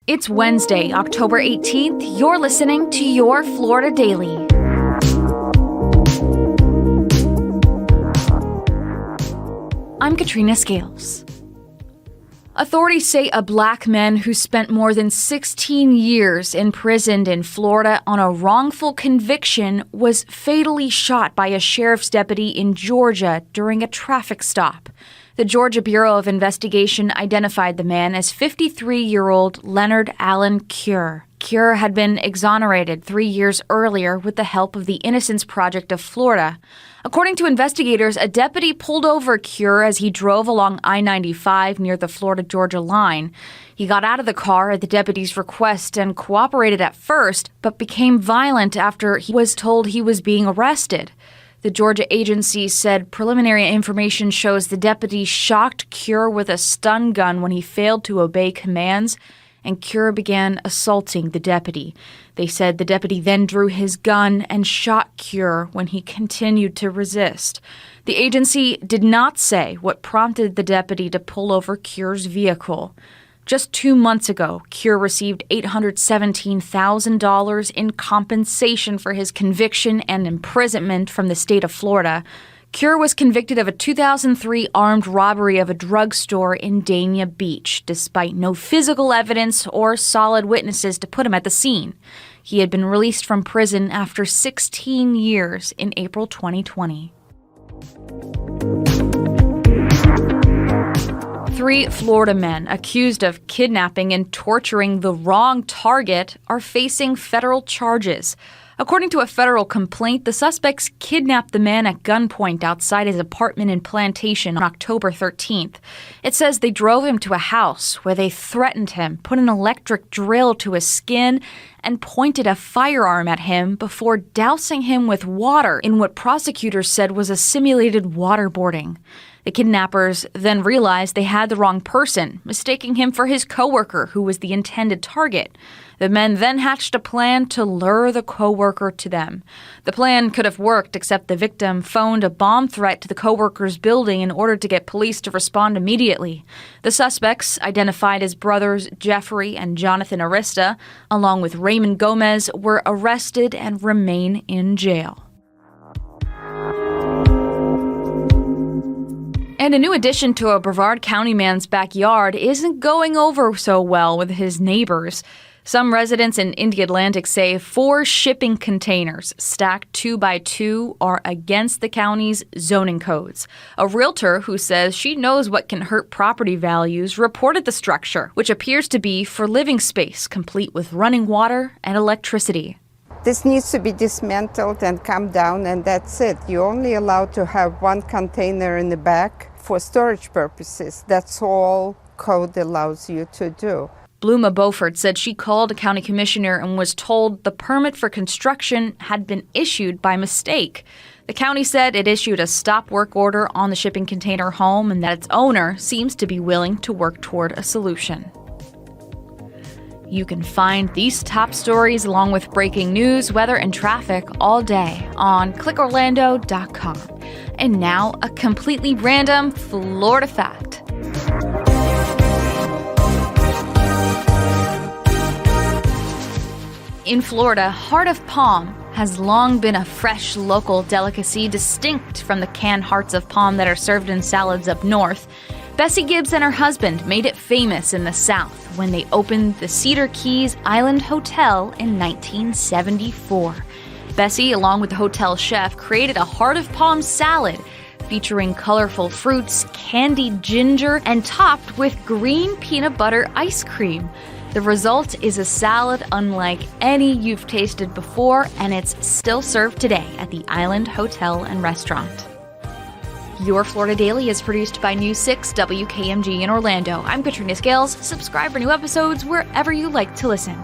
It's Wednesday, October 18th. You're listening to Your Florida Daily. I'm Katrina Scales. Authorities say a black man who spent more than 16 years imprisoned in Florida on a wrongful conviction was fatally shot by a sheriff's deputy in Georgia during a traffic stop. The Georgia Bureau of Investigation identified the man as 53-year-old Leonard Allen Cure. Cure had been exonerated 3 years earlier with the help of the Innocence Project of Florida. According to investigators, a deputy pulled over Cure as he drove along I-95 near the Florida-Georgia line. He got out of the car at the deputy's request and cooperated at first, but became violent after he was told he was being arrested. The Georgia agency said preliminary information shows the deputy shocked Cure with a stun gun when he failed to obey commands, and Cure began assaulting the deputy. They said the deputy then drew his gun and shot Cure when he continued to resist. The agency did not say what prompted the deputy to pull over Cure's vehicle. Just 2 months ago, Cure received $817,000 in compensation for his conviction and imprisonment from the state of Florida. Cure was convicted of a 2003 armed robbery of a drugstore in Dania Beach, despite no physical evidence or solid witnesses to put him at the scene. He had been released from prison after 16 years in April 2020. 3 Florida men accused of kidnapping and torturing the wrong target are facing federal charges. According to a federal complaint, the suspects kidnapped the man at gunpoint outside his apartment in Plantation on October 13th. It says they drove him to a house where they threatened him, put an electric drill to his skin, and pointed a firearm at him before dousing him with water in what prosecutors said was a simulated waterboarding. The kidnappers then realized they had the wrong person, mistaking him for his coworker, who was the intended target. The men then hatched a plan to lure the coworker to them. The plan could have worked, except the victim phoned a bomb threat to the coworker's building in order to get police to respond immediately. The suspects, identified as brothers Jeffrey and Jonathan Arista, along with Raymond Gomez, were arrested and remain in jail. And a new addition to a Brevard County man's backyard isn't going over so well with his neighbors. Some residents in Indy Atlantic say 4 shipping containers stacked 2 by 2 are against the county's zoning codes. A realtor who says she knows what can hurt property values reported the structure, which appears to be for living space, complete with running water and electricity. This needs to be dismantled and come down, and that's it. You're only allowed to have 1 container in the back for storage purposes. That's all code allows you to do. Bluma Beaufort said she called a county commissioner and was told the permit for construction had been issued by mistake. The county said it issued a stop work order on the shipping container home and that its owner seems to be willing to work toward a solution. You can find these top stories along with breaking news, weather, and traffic all day on clickorlando.com. And now, a completely random Florida fact. In Florida, heart of palm has long been a fresh local delicacy distinct from the canned hearts of palm that are served in salads up north. Bessie Gibbs and her husband made it famous in the South when they opened the Cedar Keys Island Hotel in 1974. Bessie, along with the hotel chef, created a heart of palm salad featuring colorful fruits, candied ginger, and topped with green peanut butter ice cream. The result is a salad unlike any you've tasted before, and it's still served today at the Island Hotel and Restaurant. Your Florida Daily is produced by News 6 WKMG in Orlando. I'm Katrina Scales. Subscribe for new episodes wherever you like to listen.